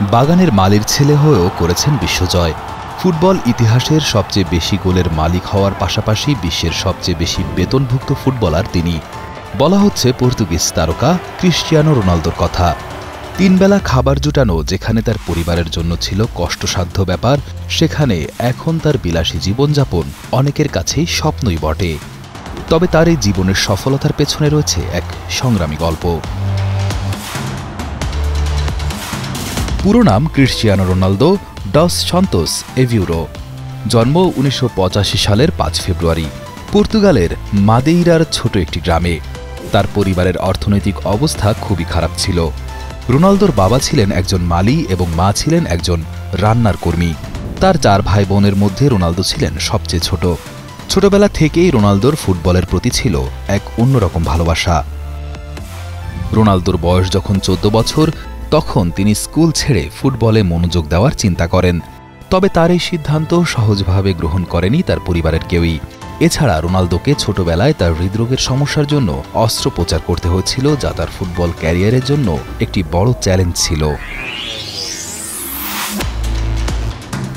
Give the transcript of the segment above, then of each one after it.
বাগানের মালির ছেলে হয়েও করেছেন বিশ্বজয়। ফুটবল ইতিহাসের সবচেয়ে বেশি গোলের মালিক হওয়ার পাশাপাশি বিশ্বের সবচেয়ে বেশি বেতনভুক্ত ফুটবলার তিনি। বলা হচ্ছে পর্তুগিজ তারকা ক্রিস্টিয়ানো রোনালদোর কথা। 3 বেলা খাবার জুটানো যেখানে তার পরিবারের জন্য ছিল কষ্টসাধ্য ব্যাপার, সেখানে এখন তার বিলাসী জীবনযাপন অনেকের কাছেই স্বপ্নই বটে। তবে তার এই জীবনের সফলতার পেছনে রয়েছে এক সংগ্রামী গল্প। পুরো নাম ক্রিস্টিয়ানো রোনালদো ডস সান্তোস এভিউরো। জন্ম 1985 সালের 5 ফেব্রুয়ারি পর্তুগালের মাদেইরার ছোট একটি গ্রামে। তার পরিবারের অর্থনৈতিক অবস্থা খুবই খারাপ ছিল। রোনালদোর বাবা ছিলেন একজন মালি এবং মা ছিলেন একজন রান্নার কর্মী। তার 4 ভাই বোনের মধ্যে রোনালদো ছিলেন সবচেয়ে ছোট। ছোটবেলা থেকেই রোনালদোর ফুটবলের প্রতি ছিল এক অন্যরকম ভালোবাসা। রোনালদোর বয়স যখন 14 বছর, তখন তিনি স্কুল ছেড়ে ফুটবলে মনোযোগ দেওয়ার চিন্তা করেন। তবে তার এই সিদ্ধান্ত সহজভাবে গ্রহণ করেনি তার পরিবারের কেউই। এছাড়া রোনালদোকে ছোটবেলায় তার হৃদরোগের সমস্যার জন্য অস্ত্রোপচার করতে হয়েছিল, যা তার ফুটবল ক্যারিয়ারের জন্য একটি বড় চ্যালেঞ্জ ছিল।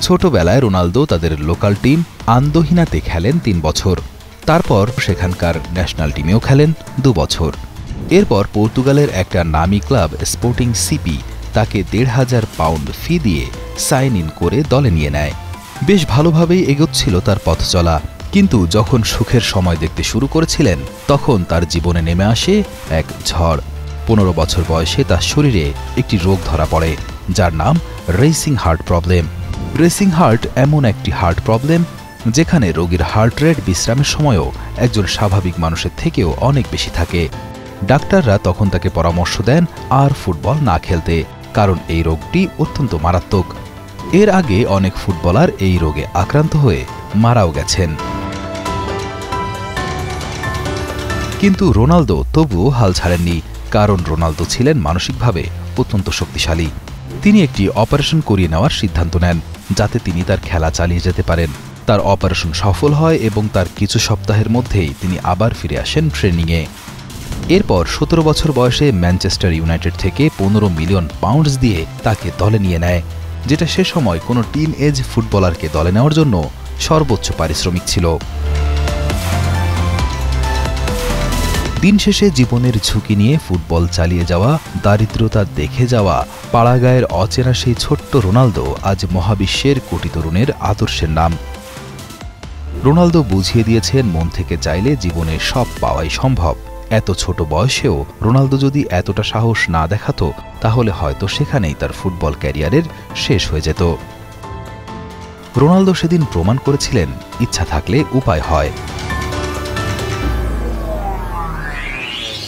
ছোটবেলায় রোনালদো তাদের লোকাল টিম আন্দোহিনাতে খেলেন 3 বছর। তারপর সেখানকার ন্যাশনাল টিমেও খেলেন 2 বছর। এরপর পর্তুগালের একটা নামী ক্লাব স্পোর্টিং সিপি তাকে 1,500 পাউন্ড ফি দিয়ে সাইন ইন করে দলে নিয়ে নেয়। বেশ ভালোভাবেই এগোচ্ছিল তার পথ চলা, কিন্তু যখন সুখের সময় দেখতে শুরু করেছিলেন, তখন তার জীবনে নেমে আসে এক ঝড়। 15 বছর বয়সে তার শরীরে একটি রোগ ধরা পড়ে, যার নাম racing heart problem. Racing heart এমন একটি হার্ট প্রবলেম যেখানে রোগীর হার্ট রেট বিশ্রামের সময়ও একজন স্বাভাবিক মানুষের থেকেও অনেক বেশি থাকে। ডাক্তাররা তখন তাকে পরামর্শ দেন আর ফুটবল না খেলতে, কারণ এই রোগটি অত্যন্ত মারাত্মক। এর আগে অনেক ফুটবলার এই রোগে আক্রান্ত হয়ে মারাও গেছেন। কিন্তু রোনালদো তবুও হাল ছাড়েননি, কারণ রোনালদো ছিলেন মানসিকভাবে অত্যন্ত শক্তিশালী। তিনি একটি অপারেশন করিয়ে নেওয়ার সিদ্ধান্ত নেন, যাতে তিনি তার খেলা চালিয়ে যেতে পারেন। তার অপারেশন সফল হয় এবং তার কিছু সপ্তাহের মধ্যেই তিনি আবার ফিরে আসেন ট্রেনিংয়ে। এরপর 17 বছর বয়সে ম্যানচেস্টার ইউনাইটেড থেকে 15 মিলিয়ন পাউন্ডস দিয়ে তাকে দলে নিয়ে নেয়, যেটা সে সময় কোনো টিন এজ ফুটবলারকে দলে নেওয়ার জন্য সর্বোচ্চ পারিশ্রমিক ছিল। দিন শেষে জীবনের ঝুঁকি নিয়ে ফুটবল চালিয়ে যাওয়া, দারিদ্রতা দেখে যাওয়া, পাড়াগাঁয়ের অচেনা সেই ছোট্ট রোনালদো আজ মহাবিশ্বের কোটি তরুণের আদর্শের নাম। রোনালদো বুঝিয়ে দিয়েছেন, মন থেকে চাইলে জীবনে সব পাওয়াই সম্ভব। এত ছোট বয়সেও রোনালদো যদি এতটা সাহস না দেখাতো, তাহলে হয়তো সেখানেই তার ফুটবল ক্যারিয়ারের শেষ হয়ে যেত। রোনালদো সেদিন প্রমাণ করেছিলেন, ইচ্ছা থাকলে উপায় হয়।